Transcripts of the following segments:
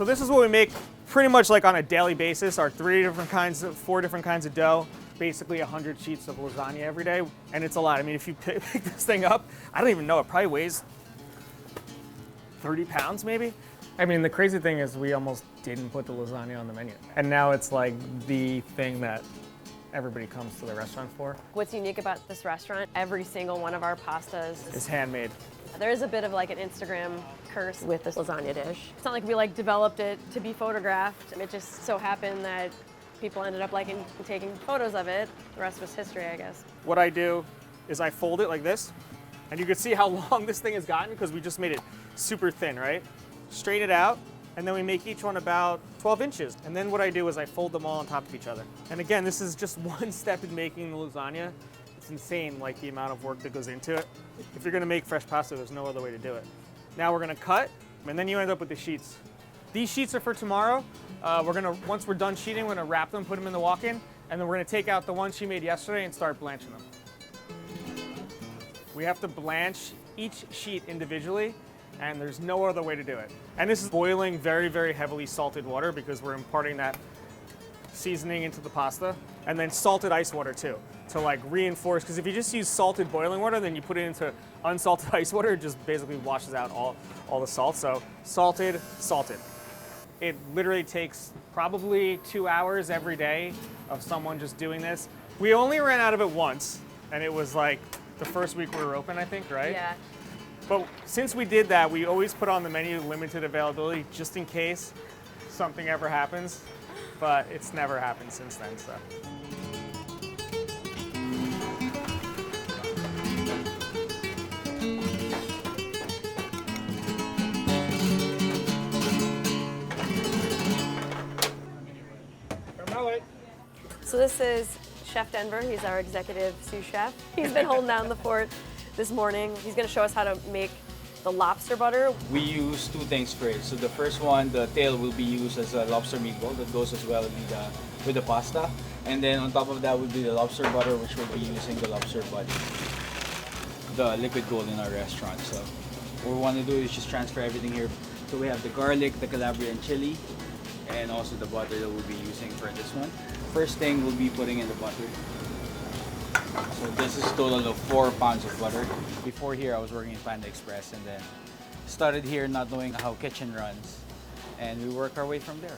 So this is what we make pretty much like on a daily basis. Our 4 different kinds of dough, basically 100 sheets of lasagna every day. And it's a lot. I mean, if you pick this thing up, I don't even know, it probably weighs 30 pounds maybe. I mean, the crazy thing is we almost didn't put the lasagna on the menu. And now it's like the thing that everybody comes to the restaurant for. What's unique about this restaurant, every single one of our pastas is handmade. There is a bit of like an Instagram curse with this lasagna dish. It's not like we like developed it to be photographed. It just so happened that people ended up liking taking photos of it. The rest was history, I guess. What I do is I fold it like this, and you can see how long this thing has gotten because we just made it super thin, right? Straighten it out, and then we make each one about 12 inches. And then what I do is I fold them all on top of each other. And again, this is just one step in making the lasagna. It's insane, like the amount of work that goes into it. If you're gonna make fresh pasta, there's no other way to do it. Now we're gonna cut, and then you end up with the sheets. These sheets are for tomorrow. Once we're done sheeting, we're gonna wrap them, put them in the walk-in, and then we're gonna take out the ones she made yesterday and start blanching them. We have to blanch each sheet individually, and there's no other way to do it. And this is boiling very, very heavily salted water because we're imparting that seasoning into the pasta, and then salted ice water too, to like reinforce, because if you just use salted boiling water, then you put it into unsalted ice water, it just basically washes out all the salt. So salted, salted. It literally takes probably 2 hours every day of someone just doing this. We only ran out of it once, and it was like the first week we were open, I think, right? Yeah. But since we did that, we always put on the menu limited availability just in case something ever happens. But it's never happened since then, so. So this is Chef Denver. He's our executive sous chef. He's been holding down the fort this morning. He's going to show us how to make the lobster butter. We use two things for it. So the first one, the tail will be used as a lobster meatball that goes as well with the pasta. And then on top of that would be the lobster butter, which we'll be using the lobster body, the liquid gold in our restaurant. So what we want to do is just transfer everything here. So we have the garlic, the Calabrian chili, and also the butter that we'll be using for this one. First thing we'll be putting in the butter. So this is a total of 4 pounds of butter. Before here, I was working in Panda Express and then started here not knowing how kitchen runs. And we work our way from there.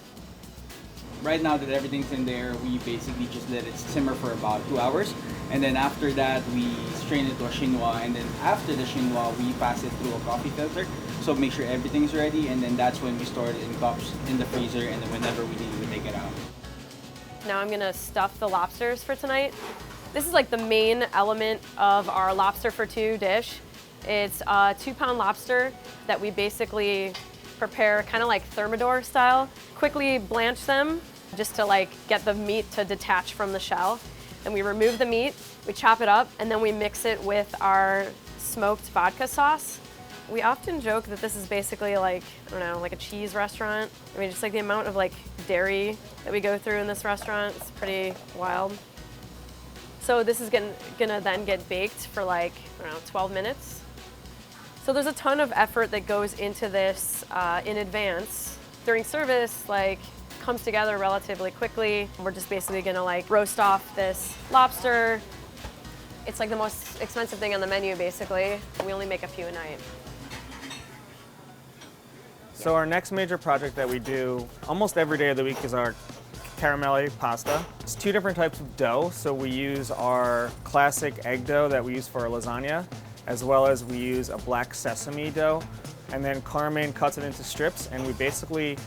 Right now that everything's in there, we basically just let it simmer for about 2 hours. And then after that, we strain it to a chinois. And then after the chinois, we pass it through a coffee filter. So make sure everything's ready. And then that's when we store it in cups in the freezer. And then whenever we need, we take it out. Now I'm gonna stuff the lobsters for tonight. This is like the main element of our lobster for two dish. It's a 2-pound lobster that we basically prepare kind of like thermidor style. Quickly blanch them just to like get the meat to detach from the shell. And we remove the meat, we chop it up, and then we mix it with our smoked vodka sauce. We often joke that this is basically like, I don't know, like a cheese restaurant. I mean, just like the amount of like dairy that we go through in this restaurant is pretty wild. So this is gonna then get baked for like, I don't know, 12 minutes. So there's a ton of effort that goes into this in advance. During service, like, comes together relatively quickly. We're just basically gonna like roast off this lobster. It's like the most expensive thing on the menu, basically. We only make a few a night. So our next major project that we do almost every day of the week is our caramelle pasta. It's 2 different types of dough. So we use our classic egg dough that we use for our lasagna, as well as we use a black sesame dough. And then Carmen cuts it into strips, and we basically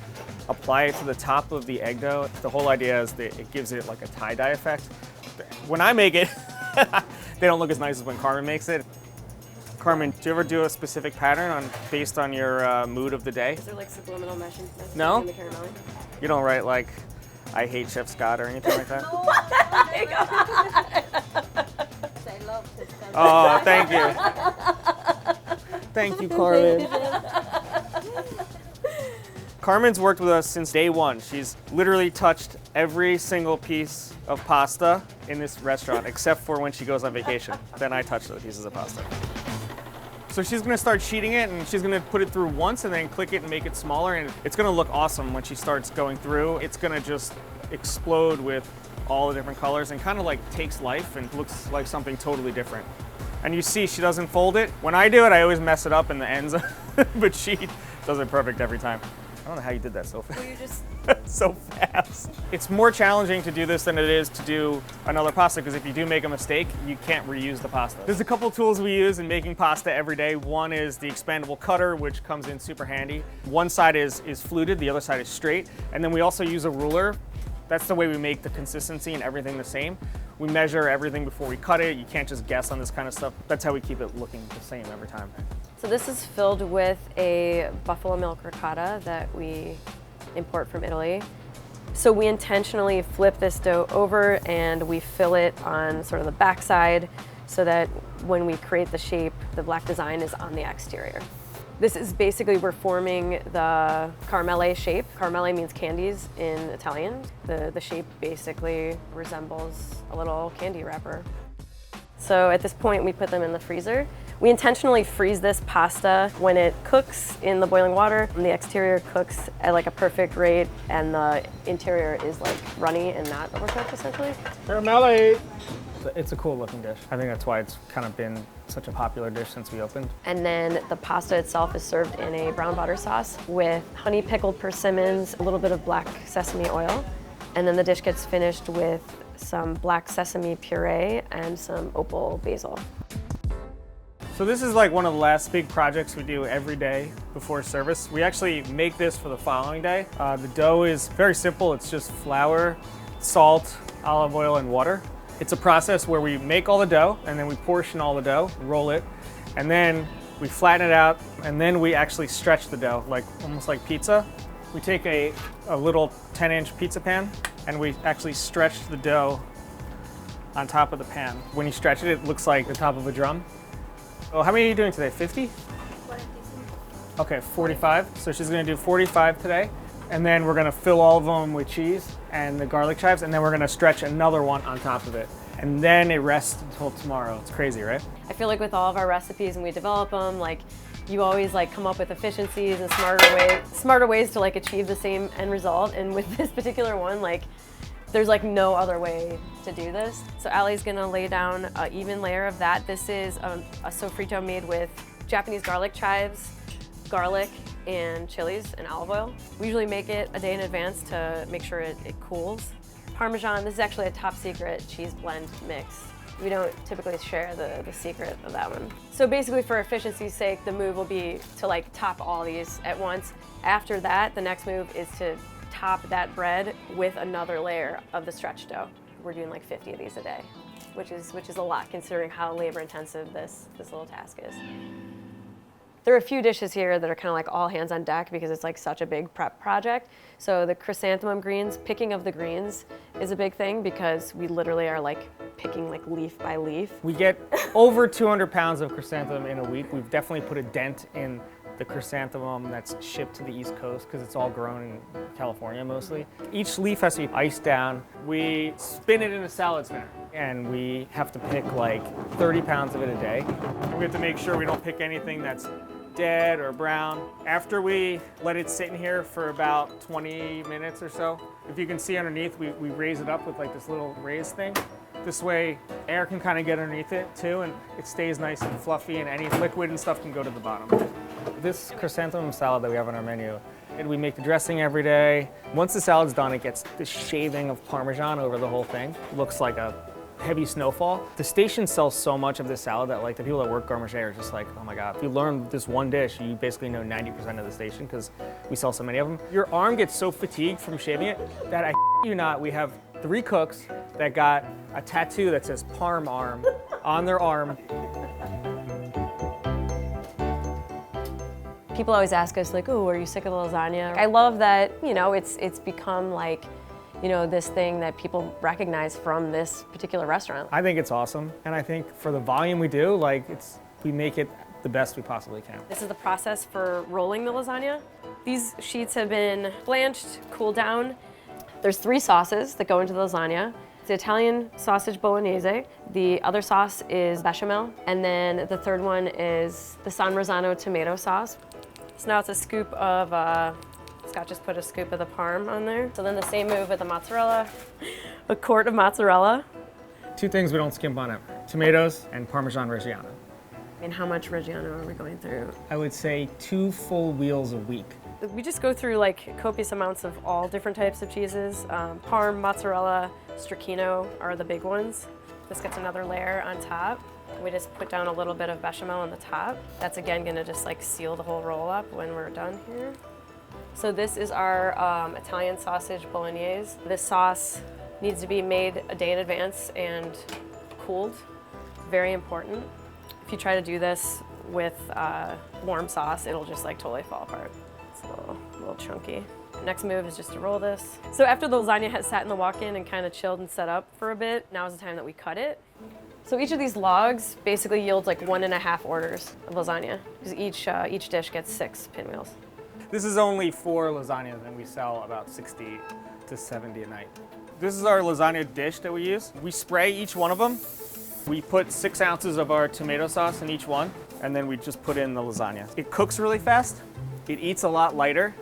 apply it to the top of the egg dough. The whole idea is that it gives it like a tie-dye effect. When I make it, they don't look as nice as when Carmen makes it. Carmen, do you ever do a specific pattern based on your mood of the day? Is there like subliminal messaging No? in the caramelle? You don't write like, I hate Chef Scott or anything like that? Oh my God. I love this. Oh, thank you. Thank you, Carmen. Carmen's worked with us since day one. She's literally touched every single piece of pasta in this restaurant, except for when she goes on vacation. Then I touch those pieces of pasta. So she's gonna start sheeting it, and she's gonna put it through once and then click it and make it smaller, and it's gonna look awesome when she starts going through. It's gonna just explode with all the different colors and kind of like takes life and looks like something totally different. And you see she doesn't fold it. When I do it, I always mess it up in the ends, but she does it perfect every time. I don't know how you did that so fast. Well, you just so fast. It's more challenging to do this than it is to do another pasta, because if you do make a mistake, you can't reuse the pasta. There's a couple tools we use in making pasta every day. One is the expandable cutter, which comes in super handy. One side is fluted, the other side is straight. And then we also use a ruler. That's the way we make the consistency and everything the same. We measure everything before we cut it. You can't just guess on this kind of stuff. That's how we keep it looking the same every time. So this is filled with a buffalo milk ricotta that we import from Italy. So we intentionally flip this dough over and we fill it on sort of the backside so that when we create the shape, the black design is on the exterior. This is basically, we're forming the caramelle shape. Caramelle means candies in Italian. The shape basically resembles a little candy wrapper. So at this point, we put them in the freezer. We intentionally freeze this pasta when it cooks in the boiling water. The exterior cooks at like a perfect rate, and the interior is like runny and not overcooked, essentially. Caramelle! It's a cool looking dish. I think that's why it's kind of been such a popular dish since we opened. And then the pasta itself is served in a brown butter sauce with honey pickled persimmons, a little bit of black sesame oil. And then the dish gets finished with some black sesame puree and some opal basil. So this is like one of the last big projects we do every day before service. We actually make this for the following day. The dough is very simple. It's just flour, salt, olive oil, and water. It's a process where we make all the dough and then we portion all the dough, roll it, and then we flatten it out, and then we actually stretch the dough, like almost like pizza. We take a little 10-inch pizza pan and we actually stretch the dough on top of the pan. When you stretch it, it looks like the top of a drum. Oh, how many are you doing today? 50? 45. Okay, 45. So she's gonna do 45 today. And then we're gonna fill all of them with cheese and the garlic chives, and then we're gonna stretch another one on top of it. And then it rests until tomorrow. It's crazy, right? I feel like with all of our recipes, when we develop them, like you always like come up with efficiencies and smarter ways to like achieve the same end result. And with this particular one, like there's like no other way to do this. So Allie's gonna lay down an even layer of that. This is a sofrito made with Japanese garlic chives, garlic, and chilies and olive oil. We usually make it a day in advance to make sure it cools. Parmesan, this is actually a top secret cheese blend mix. We don't typically share the secret of that one. So basically for efficiency's sake, the move will be to like top all these at once. After that, the next move is to top that bread with another layer of the stretch dough. We're doing like 50 of these a day, which is a lot considering how labor intensive this little task is. There are a few dishes here that are kind of like all hands on deck because it's like such a big prep project. So the chrysanthemum greens, picking of the greens is a big thing because we literally are like picking like leaf by leaf. We get over 200 pounds of chrysanthemum in a week. We've definitely put a dent in the chrysanthemum that's shipped to the East Coast because it's all grown in California mostly. Each leaf has to be iced down. We spin it in a salad spinner, and we have to pick like 30 pounds of it a day. And we have to make sure we don't pick anything that's dead or brown. After we let it sit in here for about 20 minutes or so, if you can see underneath, we raise it up with like this little raised thing. This way air can kind of get underneath it too, and it stays nice and fluffy, and any liquid and stuff can go to the bottom. This chrysanthemum salad that we have on our menu, and we make the dressing every day. Once the salad's done, it gets this shaving of Parmesan over the whole thing. It looks like a heavy snowfall. The station sells so much of this salad that like the people that work gourmet are just like, oh my God, if you learn this one dish, you basically know 90% of the station because we sell so many of them. Your arm gets so fatigued from shaving it that I you not, we have 3 cooks that got a tattoo that says Parm Arm on their arm. People always ask us like, oh, are you sick of the lasagna? I love that, you know, it's become like, you know, this thing that people recognize from this particular restaurant. I think it's awesome, and I think for the volume we do, like we make it the best we possibly can. This is the process for rolling the lasagna. These sheets have been blanched, cooled down. There's 3 sauces that go into the lasagna. It's Italian sausage bolognese. The other sauce is bechamel. And then the third one is the San Marzano tomato sauce. So now it's a scoop of, Scott just put a scoop of the parm on there. So then the same move with the mozzarella, a quart of mozzarella. Two things we don't skimp on it, tomatoes and Parmesan Reggiano. And how much Reggiano are we going through? I would say 2 full wheels a week. We just go through like copious amounts of all different types of cheeses. Parm, mozzarella, stracchino are the big ones. This gets another layer on top. We just put down a little bit of bechamel on the top. That's again gonna just like seal the whole roll up when we're done here. So this is our Italian sausage bolognese. This sauce needs to be made a day in advance and cooled. Very important. If you try to do this with warm sauce, it'll just like totally fall apart. It's a little chunky. Next move is just to roll this. So after the lasagna has sat in the walk-in and kind of chilled and set up for a bit, now is the time that we cut it. So each of these logs basically yields like 1.5 orders of lasagna, because each dish gets 6 pinwheels. This is only 4 lasagnas, and we sell about 60 to 70 a night. This is our lasagna dish that we use. We spray each one of them. We put 6 ounces of our tomato sauce in each one, and then we just put in the lasagna. It cooks really fast. It eats a lot lighter.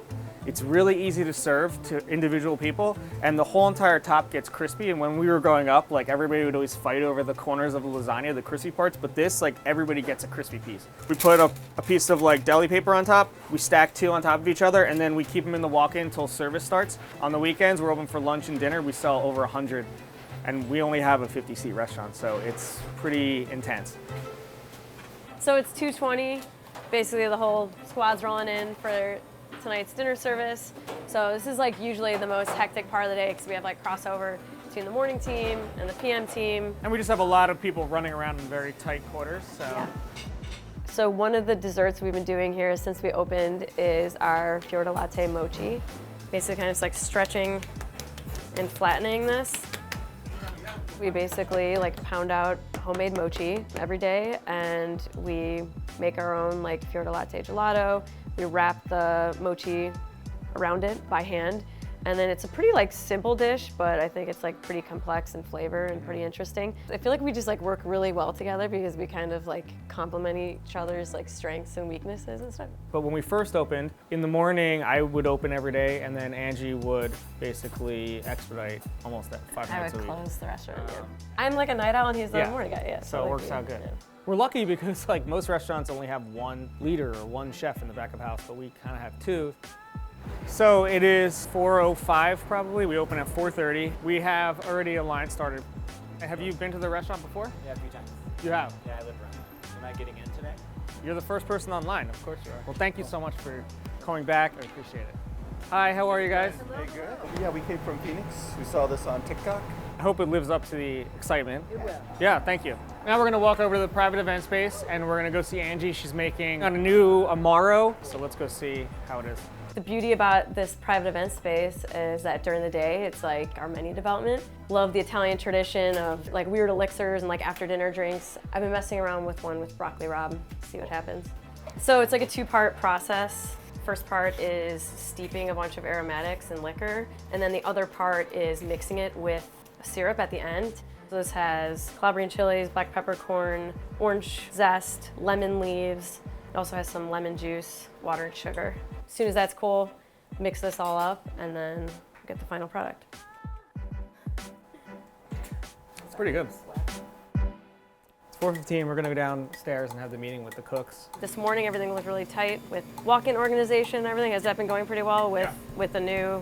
It's really easy to serve to individual people, and the whole entire top gets crispy. And when we were growing up, like everybody would always fight over the corners of the lasagna, the crispy parts, but this, like everybody gets a crispy piece. We put a piece of like deli paper on top, we stack 2 on top of each other, and then we keep them in the walk-in until service starts. On the weekends, we're open for lunch and dinner. We sell over 100, and we only have a 50-seat restaurant, so it's pretty intense. So it's 2:20, basically the whole squad's rolling in for tonight's dinner service. So this is like usually the most hectic part of the day because we have like crossover between the morning team and the PM team. And we just have a lot of people running around in very tight quarters, so. Yeah. So one of the desserts we've been doing here since we opened is our fior di latte mochi. Basically kind of just like stretching and flattening this. We basically like pound out homemade mochi every day, and we make our own like fior di latte gelato. We wrap the mochi around it by hand, and then it's a pretty like simple dish, but I think it's like pretty complex in flavor and pretty interesting. I feel like we just like work really well together because we kind of like complement each other's like strengths and weaknesses and stuff. But when we first opened, in the morning I would open every day, and then Angie would basically expedite almost at 5 I nights a would week. close the restaurant. Yeah. I'm like a night owl and he's the Yeah. morning guy. Yeah. So it like, works out good. Yeah. We're lucky because like most restaurants only have 1 leader or 1 chef in the back of house, but we kind of have 2. So it is 4:05 probably. We open at 4:30. We have already a line started. Have you been to the restaurant before? Yeah, a few times. You have. Yeah, I live around here. Am I getting in today? You're the first person online, of course you are. Well, thank you so much for coming back. I appreciate it. Hi, how are you guys? Hey, good. Yeah, we came from Phoenix. We saw this on TikTok. I hope it lives up to the excitement. It will. Yeah, thank you. Now we're gonna walk over to the private event space and we're gonna go see Angie. She's making a new Amaro. So let's go see how it is. The beauty about this private event space is that during the day, it's like our menu development. Love the Italian tradition of like weird elixirs and like after dinner drinks. I've been messing around with one with broccoli rabe, see what happens. So it's like a 2-part process. First part is steeping a bunch of aromatics and liquor, and then the other part is mixing it with a syrup at the end. So this has Calabrian chilies, black peppercorn, orange zest, lemon leaves. It also has some lemon juice, water, and sugar. As soon as that's cool, mix this all up, and then get the final product. It's pretty good. It's 4:15. We're gonna go downstairs and have the meeting with the cooks. This morning, everything looked really tight with walk-in organization and everything. Has that been going pretty well with the new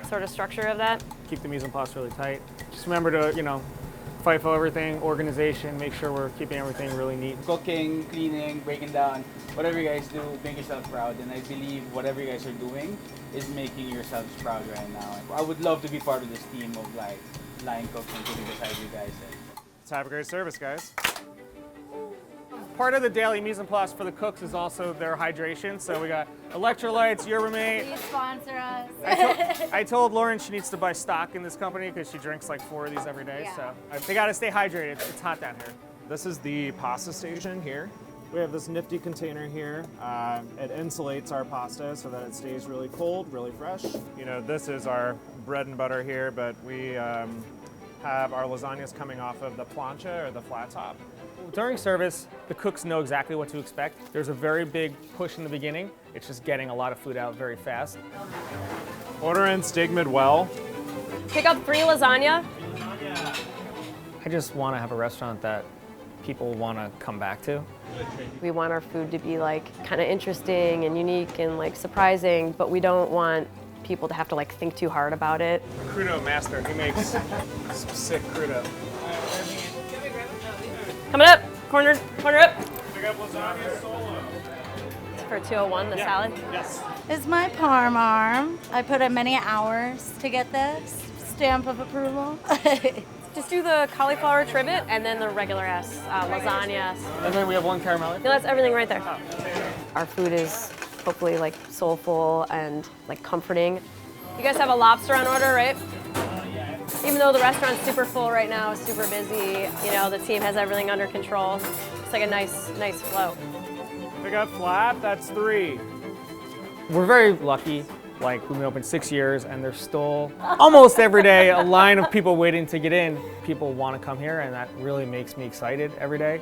sort of structure of that? Keep the mise en place really tight. Just remember to, FIFO everything, organization, make sure we're keeping everything really neat. Cooking, cleaning, breaking down, whatever you guys do, make yourself proud. And I believe whatever you guys are doing is making yourselves proud right now. I would love to be part of this team of like line cooks and putting beside you guys. Let's have a great service, guys. Part of the daily mise en place for the cooks is also their hydration. So we got electrolytes, your roommate. Please sponsor us. I told Lauren she needs to buy stock in this company because she drinks like 4 of these every day. Yeah. So they got to stay hydrated. It's hot down here. This is the pasta station here. We have this nifty container here. It insulates our pasta so that it stays really cold, really fresh. This is our bread and butter here, but we have our lasagnas coming off of the plancha or the flat top. During service, the cooks know exactly what to expect. There's a very big push in the beginning. It's just getting a lot of food out very fast. Order in steak mid-well. Pick up 3 lasagna. I just want to have a restaurant that people want to come back to. We want our food to be like kind of interesting and unique and like surprising, but we don't want people to have to like think too hard about it. Crudo master, he makes some sick crudo. Coming up, corner up. Pick up lasagna solo. For 201, the salad. Yes. It's my parm. I put in many hours to get this stamp of approval. Just do the cauliflower trivet and then the regular ass lasagna. And then we have 1 caramelle. Yeah, that's everything right there. Our food is hopefully like soulful and like comforting. You guys have a lobster on order, right? Even though the restaurant's super full right now, super busy, you know, the team has everything under control. It's like a nice flow. Pick up flat, that's 3. We're very lucky. Like, we've been open 6 years, and there's still almost every day a line of people waiting to get in. People want to come here, and that really makes me excited every day.